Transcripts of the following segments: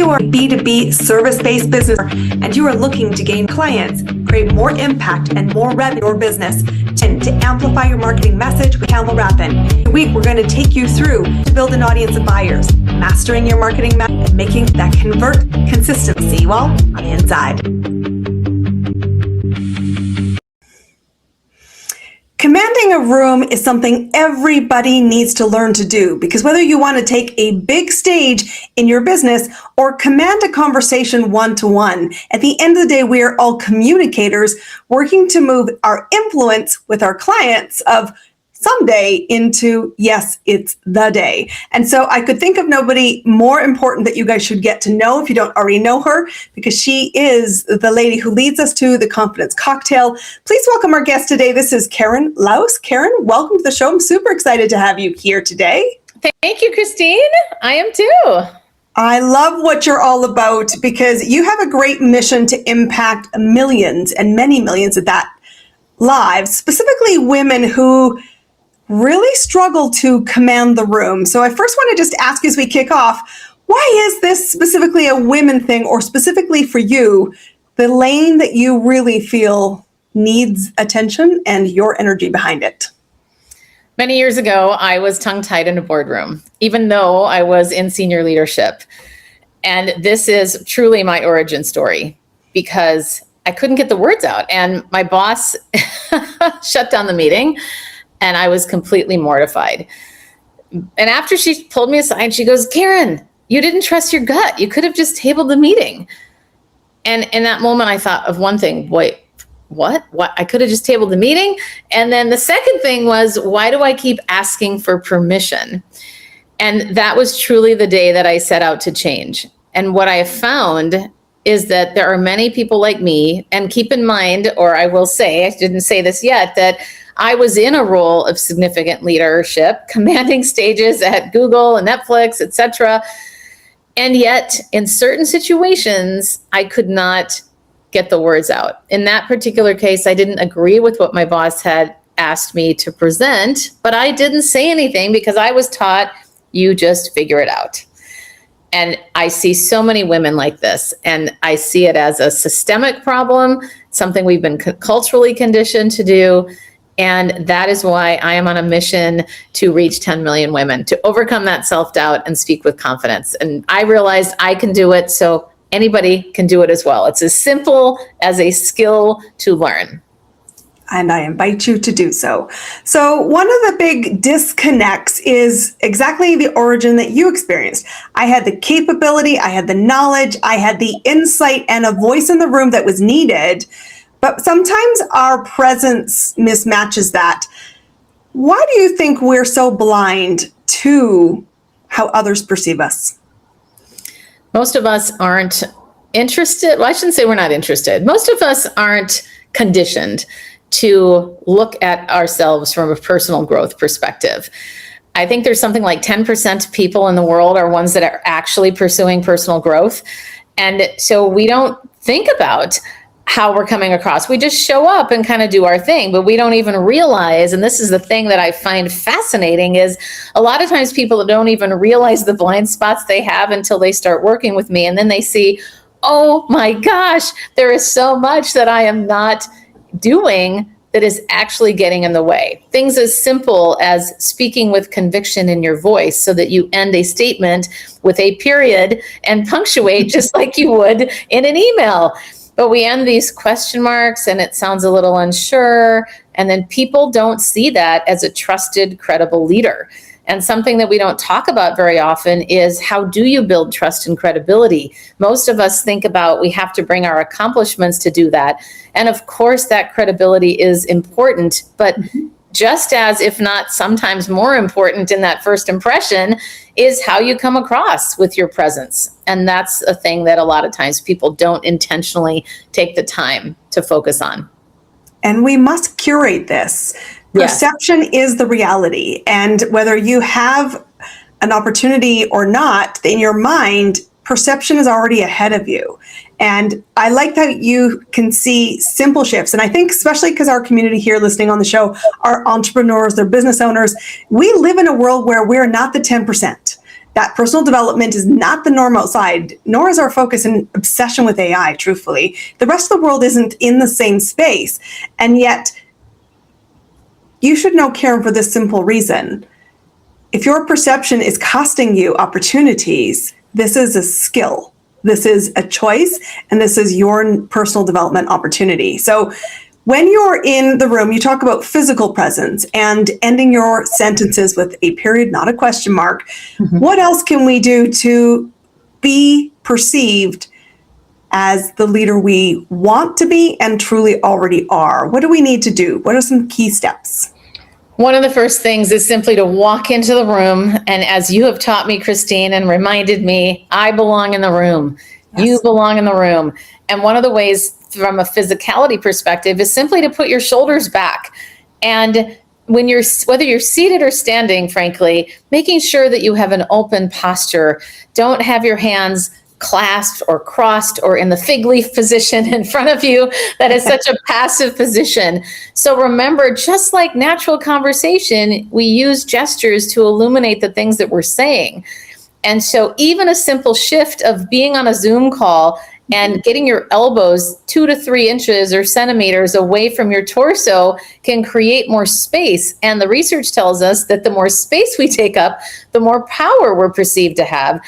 you are a B2B service-based business and you are looking to gain clients, create more impact and more revenue in your business, to amplify your marketing message with Campbell Rapin. This week, we're going to take you through to build an audience of buyers, mastering your marketing message, and making that convert consistency, well, on the inside. Commanding a room is something everybody needs to learn to do, because whether you want to take a big stage in your business or command a conversation one-to-one, at the end of the day, we are all communicators working to move our influence with our clients of someday into, yes, it's the day. And so I could think of nobody more important that you guys should get to know if you don't already know her, because she is the lady who leads us to the Confidence Cocktail. Please welcome our guest today. This is Karen Laos. Karen, welcome to the show. I'm super excited to have you here today. Thank you, Christine. I am too. I love what you're all about, because you have a great mission to impact millions, and many millions at that, lives, specifically women who really struggle to command the room. So I first want to just ask you as we kick off, why is this specifically a women thing, or specifically for you, the lane that you really feel needs attention and your energy behind it? Many years ago, I was tongue-tied in a boardroom, even though I was in senior leadership. And this is truly my origin story, because I couldn't get the words out. And my boss shut down the meeting, and I was completely mortified. And after she pulled me aside, she goes, "Karen, you didn't trust your gut. You could have just tabled the meeting." And in that moment, I thought of one thing. Wait, what? I could have just tabled the meeting? And then the second thing was, why do I keep asking for permission? And that was truly the day that I set out to change. And what I have found is that there are many people like me, and keep in mind, or I will say, I didn't say this yet, that I was in a role of significant leadership, commanding stages at Google and Netflix, etc. And yet, in certain situations, I could not get the words out. In that particular case, I didn't agree with what my boss had asked me to present, but I didn't say anything because I was taught, you just figure it out. And I see so many women like this, and I see it as a systemic problem, something we've been culturally conditioned to do. And that is why I am on a mission to reach 10 million women, to overcome that self-doubt and speak with confidence. And I realized I can do it, so anybody can do it as well. It's as simple as a skill to learn. And I invite you to do so. So one of the big disconnects is exactly the origin that you experienced. I had the capability, I had the knowledge, I had the insight and a voice in the room that was needed. But sometimes our presence mismatches that. Why do you think we're so blind to how others perceive us? Most of us aren't interested. Well, I shouldn't say we're not interested. Most of us aren't conditioned to look at ourselves from a personal growth perspective. I think there's something like 10% of people in the world are ones that are actually pursuing personal growth. And so we don't think about how we're coming across. We just show up and kind of do our thing, but we don't even realize, and this is the thing that I find fascinating, is a lot of times people don't even realize the blind spots they have until they start working with me. And then they see, oh my gosh, there is so much that I am not doing that is actually getting in the way. Things as simple as speaking with conviction in your voice so that you end a statement with a period and punctuate just like you would in an email. But we end these question marks and it sounds a little unsure. And then people don't see that as a trusted, credible leader. And something that we don't talk about very often is, how do you build trust and credibility? Most of us think about we have to bring our accomplishments to do that. And of course, that credibility is important, but just as, if not sometimes more important in that first impression, is how you come across with your presence. And that's a thing that a lot of times people don't intentionally take the time to focus on. And we must curate this. Perception is the reality. And whether you have an opportunity or not, in your mind, perception is already ahead of you. And I like that you can see simple shifts. And I think especially because our community here listening on the show are entrepreneurs, they're business owners. We live in a world where we're not the 10%. that personal development is not the norm outside, nor is our focus and obsession with AI, truthfully. The rest of the world isn't in the same space. And yet, you should know, Karen, for this simple reason. If your perception is costing you opportunities, this is a skill. This is a choice, and this is your personal development opportunity. So when you're in the room, you talk about physical presence and ending your sentences with a period, not a question mark. Mm-hmm. What else can we do to be perceived as the leader we want to be and truly already are? What do we need to do? What are some key steps? One of the first things is simply to walk into the room. And as you have taught me, Christine, and reminded me, I belong in the room. Yes. You belong in the room. And one of the ways from a physicality perspective is simply to put your shoulders back. And when whether you're seated or standing, frankly, making sure that you have an open posture. Don't have your hands clasped or crossed or in the fig leaf position in front of you. That is such a passive position. So remember, just like natural conversation, we use gestures to illuminate the things that we're saying. And so even a simple shift of being on a Zoom call and getting your elbows 2 to 3 inches or centimeters away from your torso can create more space. And the research tells us that the more space we take up, the more power we're perceived to have.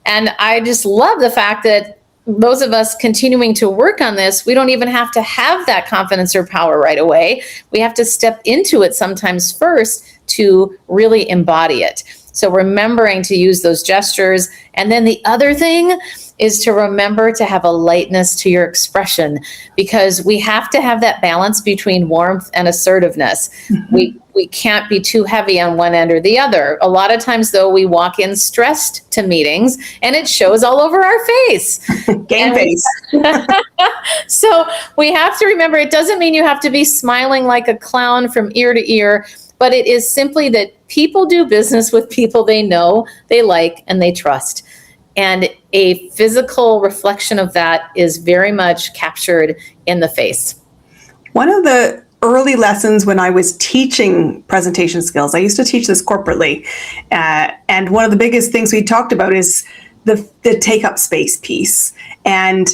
And I just love the fact that those of us continuing to work on this, we don't even have to have that confidence or power right away. We have to step into it sometimes first to really embody it. So remembering to use those gestures. And then the other thing is to remember to have a lightness to your expression, because we have to have that balance between warmth and assertiveness. Mm-hmm. We can't be too heavy on one end or the other. A lot of times, though, we walk in stressed to meetings and it shows all over our face. Game face. So we have to remember, it doesn't mean you have to be smiling like a clown from ear to ear, but it is simply that people do business with people they know, they like, and they trust. And a physical reflection of that is very much captured in the face. One of the early lessons when I was teaching presentation skills, I used to teach this corporately. And one of the biggest things we talked about is the take up space piece, and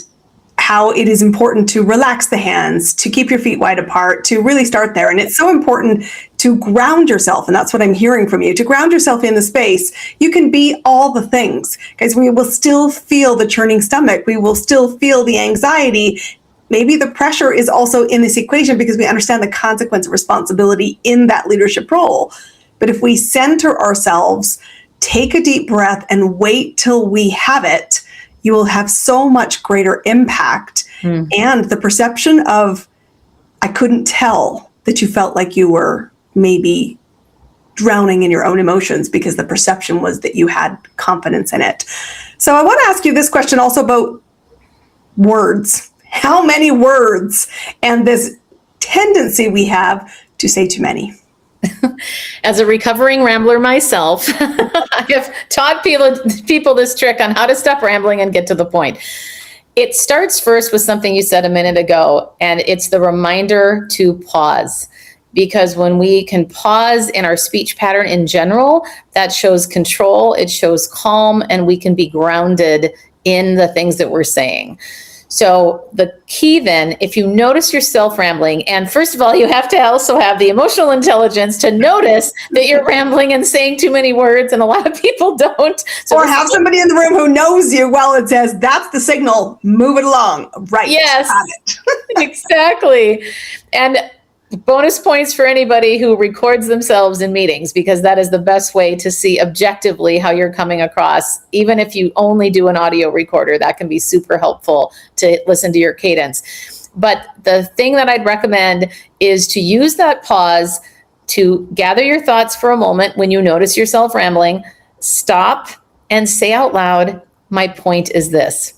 how it is important to relax the hands, to keep your feet wide apart, to really start there. And it's so important to ground yourself. And that's what I'm hearing from you, to ground yourself in the space. You can be all the things, because we will still feel the churning stomach. We will still feel the anxiety. Maybe the pressure is also in this equation because we understand the consequence of responsibility in that leadership role. But if we center ourselves, take a deep breath and wait till we have it, you will have so much greater impact. And the perception of, I couldn't tell that you felt like you were maybe drowning in your own emotions, because the perception was that you had confidence in it. So I want to ask you this question also about words. How many words, and this tendency we have to say too many? As a recovering rambler myself, I have taught people this trick on how to stop rambling and get to the point. It starts first with something you said a minute ago, and it's the reminder to pause. Because when we can pause in our speech pattern in general, that shows control, it shows calm, and we can be grounded in the things that we're saying. So the key then, if you notice yourself rambling, and first of all, you have to also have the emotional intelligence to notice that you're rambling and saying too many words, and a lot of people don't. So or have somebody in the room who knows you well and says, that's the signal, move it along. Right. Yes, exactly. And bonus points for anybody who records themselves in meetings, because that is the best way to see objectively how you're coming across. Even if you only do an audio recorder, that can be super helpful to listen to your cadence. But the thing that I'd recommend is to use that pause to gather your thoughts for a moment when you notice yourself rambling, stop and say out loud, my point is this.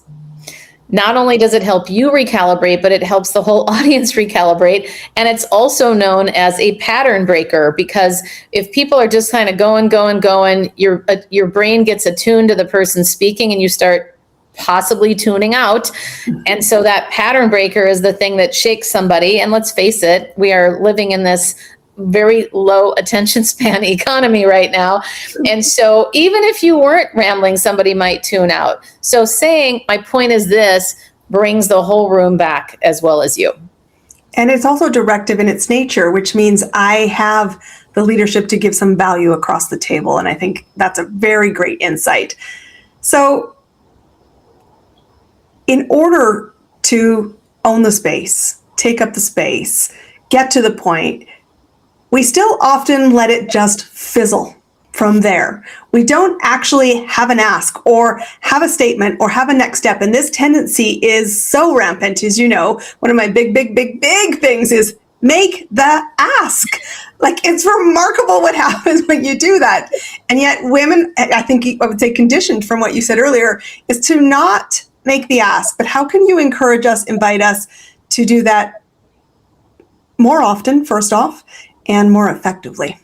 Not only does it help you recalibrate, but it helps the whole audience recalibrate. And it's also known as a pattern breaker, because if people are just kind of going, your brain gets attuned to the person speaking and you start possibly tuning out. And so that pattern breaker is the thing that shakes somebody. And let's face it, we are living in this very low attention span economy right now. And so even if you weren't rambling, somebody might tune out. So saying, my point is this, brings the whole room back as well as you. And it's also directive in its nature, which means I have the leadership to give some value across the table. And I think that's a very great insight. So in order to own the space, take up the space, get to the point, we still often let it just fizzle from there. We don't actually have an ask or have a statement or have a next step. And this tendency is so rampant, as you know. One of my big things is make the ask. Like, it's remarkable what happens when you do that. And yet women, I think I would say conditioned from what you said earlier, is to not make the ask. But how can you encourage us, invite us to do that more often, first off, and more effectively?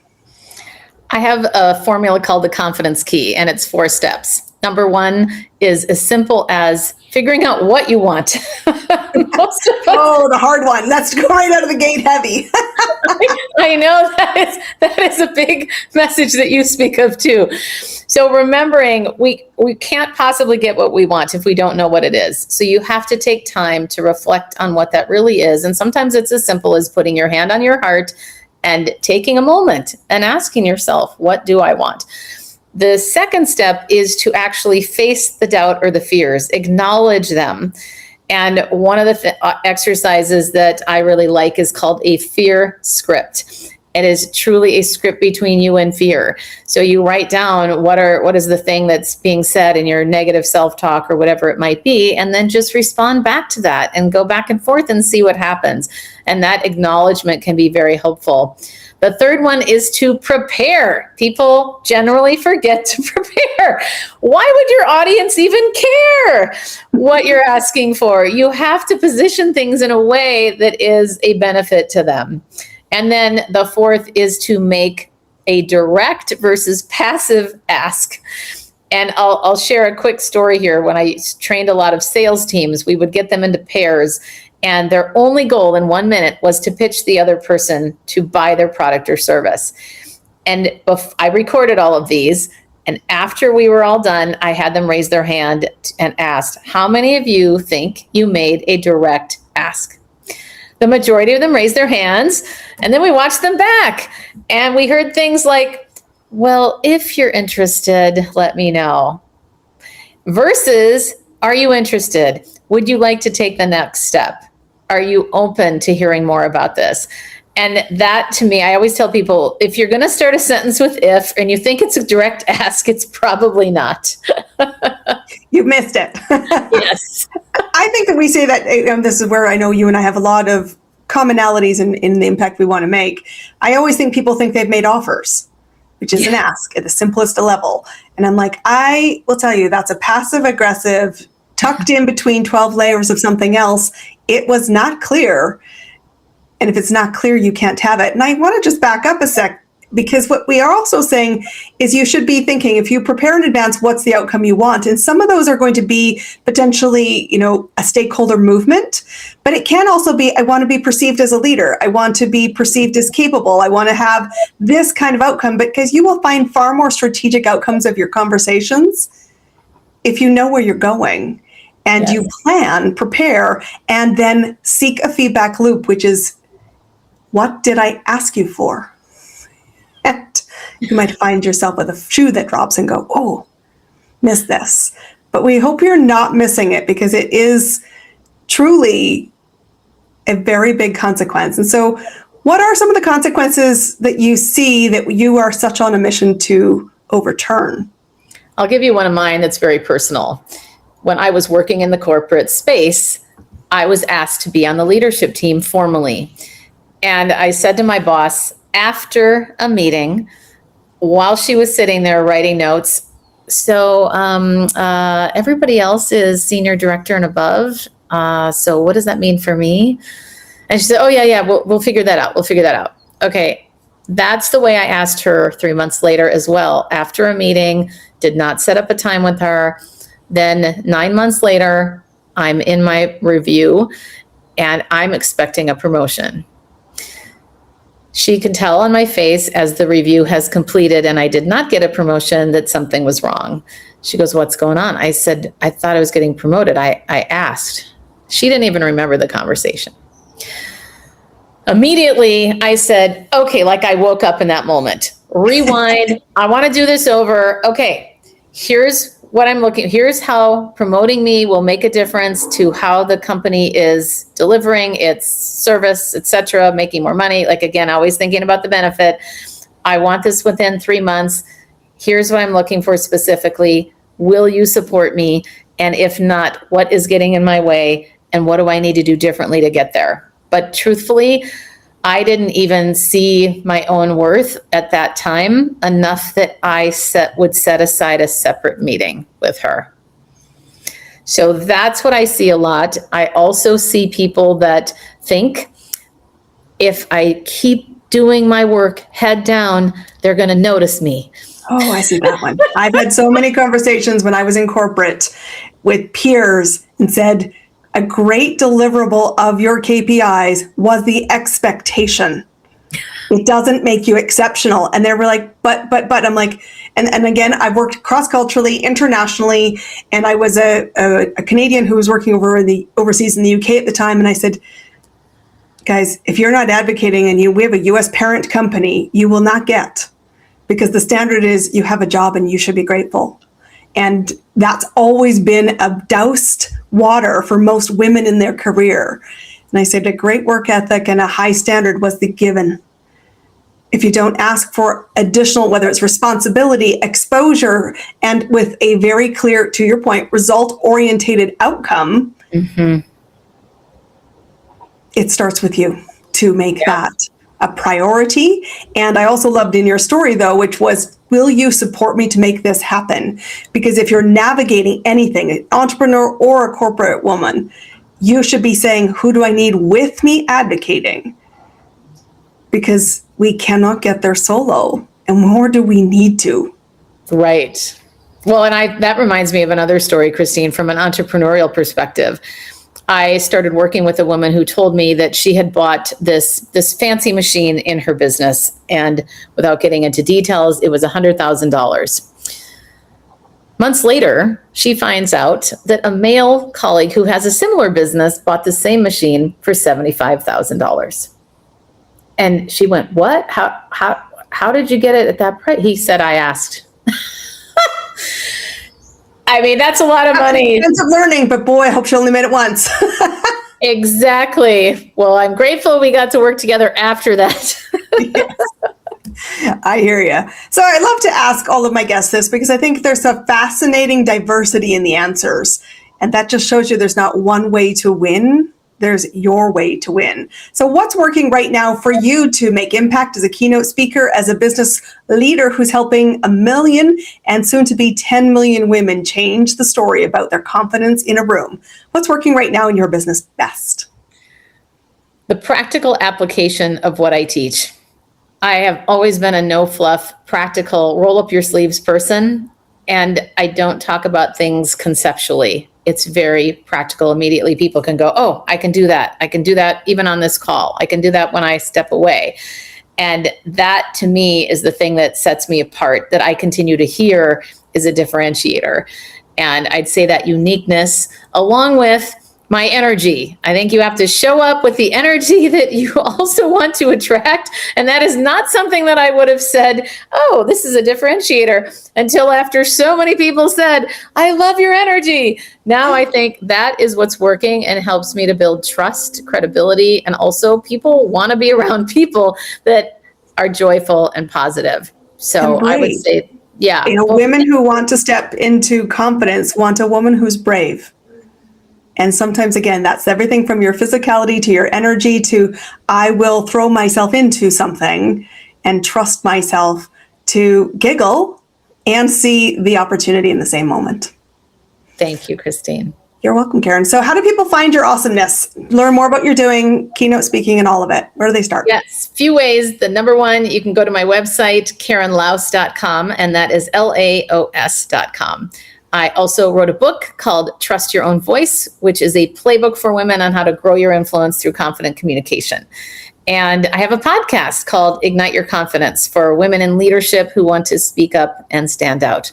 I have a formula called the confidence key, and it's 4 steps. Number 1 is as simple as figuring out what you want. Oh, the hard one. That's go right out of the gate heavy. I know that is a big message that you speak of too. So remembering we can't possibly get what we want if we don't know what it is. So you have to take time to reflect on what that really is. And sometimes it's as simple as putting your hand on your heart and taking a moment and asking yourself, what do I want? The second step is to actually face the doubt or the fears, acknowledge them. And one of the exercises that I really like is called a fear script. It is truly a script between you and fear. So you write down what is the thing that's being said in your negative self-talk or whatever it might be, and then just respond back to that and go back and forth and see what happens. And that acknowledgement can be very helpful. The third one is to prepare. People generally forget to prepare. Why would your audience even care what you're asking for? You have to position things in a way that is a benefit to them. And then the fourth is to make a direct versus passive ask. And I'll share a quick story here. When I trained a lot of sales teams, we would get them into pairs, and their only goal in 1 minute was to pitch the other person to buy their product or service. And I recorded all of these. And after we were all done, I had them raise their hand and asked, how many of you think you made a direct ask? The majority of them raised their hands, and then we watched them back. And we heard things like, well, if you're interested, let me know. Versus, are you interested? Would you like to take the next step? Are you open to hearing more about this? And that, to me, I always tell people, if you're going to start a sentence with if, and you think it's a direct ask, it's probably not. You've missed it. Yes. I think that we say that, this is where I know you and I have a lot of commonalities in the impact we want to make. I always think people think they've made offers, which is an ask at the simplest level. And I'm like, I will tell you, that's a passive aggressive, tucked in between 12 layers of something else. It was not clear. And if it's not clear, you can't have it. And I want to just back up a sec, because what we are also saying is you should be thinking, if you prepare in advance, what's the outcome you want? And some of those are going to be potentially, a stakeholder movement, but it can also be, I want to be perceived as a leader. I want to be perceived as capable. I want to have this kind of outcome, because you will find far more strategic outcomes of your conversations if you know where you're going and you plan, prepare, and then seek a feedback loop, which is, what did I ask you for? And you might find yourself with a shoe that drops and go, oh, missed this. But we hope you're not missing it, because it is truly a very big consequence. And so what are some of the consequences that you see that you are such on a mission to overturn? I'll give you one of mine that's very personal. When I was working in the corporate space, I was asked to be on the leadership team formally. And I said to my boss after a meeting, while she was sitting there writing notes, so everybody else is senior director and above. So what does that mean for me? And she said, oh, yeah, we'll figure that out. We'll figure that out. Okay. That's the way I asked her 3 months later as well. After a meeting, did not set up a time with her. Then 9 months later, I'm in my review and I'm expecting a promotion. She could tell on my face as the review has completed and I did not get a promotion that something was wrong. She goes, what's going on? I said, I thought I was getting promoted. I asked. She didn't even remember the conversation. Immediately, I said, okay, like I woke up in that moment. Rewind. I want to do this over. Okay, here's what I'm looking. Here's how promoting me will make a difference to how the company is delivering its service, etc., making more money. Like, again, always thinking about the benefit. I want this within 3 months. Here's what I'm looking for specifically. Will you support me? And if not, what is getting in my way? And what do I need to do differently to get there? But truthfully, I didn't even see my own worth at that time enough that I would set aside a separate meeting with her. So that's what I see a lot. I also see people that think if I keep doing my work head down, they're going to notice me. Oh, I see that one. I've had so many conversations when I was in corporate with peers and said, a great deliverable of your KPIs was the expectation. It doesn't make you exceptional. And they were like, but I'm like, and again, I've worked cross-culturally, internationally, and I was a Canadian who was working overseas in the UK at the time. And I said, guys, if you're not advocating and we have a US parent company, you will not get, because the standard is you have a job and you should be grateful. And that's always been a doused water for most women in their career. And I said a great work ethic and a high standard was the given. If you don't ask for additional, whether it's responsibility, exposure, and with a very clear, to your point, result-oriented outcome, it starts with you to make that a priority. And I also loved in your story, though, which was, will you support me to make this happen? Because if you're navigating anything, an entrepreneur or a corporate woman, you should be saying, who do I need with me advocating? Because we cannot get there solo, and nor do we need to. Right. Well, and that reminds me of another story, Christine, from an entrepreneurial perspective. I started working with a woman who told me that she had bought this fancy machine in her business. And without getting into details, it was $100,000. Months later, she finds out that a male colleague who has a similar business bought the same machine for $75,000. And she went, what? How did you get it at that price? He said, I asked. I mean, that's a lot of money. Expensive learning, but boy, I hope she only made it once. Exactly. Well, I'm grateful we got to work together after that. Yes. I hear you. So I love to ask all of my guests this because I think there's a fascinating diversity in the answers. And that just shows you there's not one way to win. There's your way to win. So what's working right now for you to make impact as a keynote speaker, as a business leader who's helping 1 million and soon to be 10 million women change the story about their confidence in a room? What's working right now in your business best? The practical application of what I teach. I have always been a no fluff, practical, roll up your sleeves person. And I don't talk about things conceptually. It's very practical. Immediately people can go, oh, I can do that. I can do that even on this call. I can do that when I step away. And that to me is the thing that sets me apart, that I continue to hear is a differentiator. And I'd say that uniqueness along with my energy. I think you have to show up with the energy that you also want to attract. And that is not something that I would have said, oh, this is a differentiator, until after so many people said, I love your energy. Now I think that is what's working and helps me to build trust, credibility, and also people want to be around people that are joyful and positive. So I would say, yeah. Women who want to step into confidence want a woman who's brave. And sometimes, again, that's everything from your physicality to your energy to I will throw myself into something and trust myself to giggle and see the opportunity in the same moment. Thank you, Christine. You're welcome, Karen. So how do people find your awesomeness? Learn more about what you're doing, keynote speaking and all of it. Where do they start? Yes, few ways. The number one, you can go to my website, KarenLaos.com, and that is LAOS.com. I also wrote a book called Trust Your Own Voice, which is a playbook for women on how to grow your influence through confident communication. And I have a podcast called Ignite Your Confidence for women in leadership who want to speak up and stand out.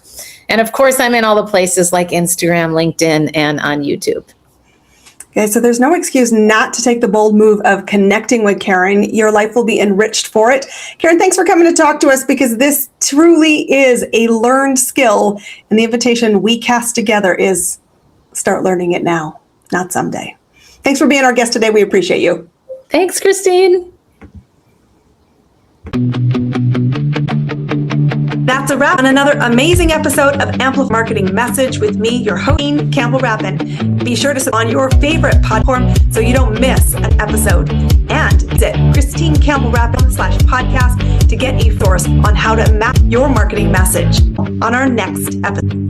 And of course, I'm in all the places like Instagram, LinkedIn, and on YouTube. Okay, so there's no excuse not to take the bold move of connecting with Karen. Your life will be enriched for it. Karen, thanks for coming to talk to us, because this truly is a learned skill. And the invitation we cast together is start learning it now, not someday. Thanks for being our guest today. We appreciate you. Thanks, Christine. That's a wrap on another amazing episode of Amplify Marketing Message with me, your host, Christine Campbell Rapin. Be sure to subscribe on your favorite platform so you don't miss an episode. And visit Christine Campbell Rapin /podcast to get a source on how to map your marketing message on our next episode.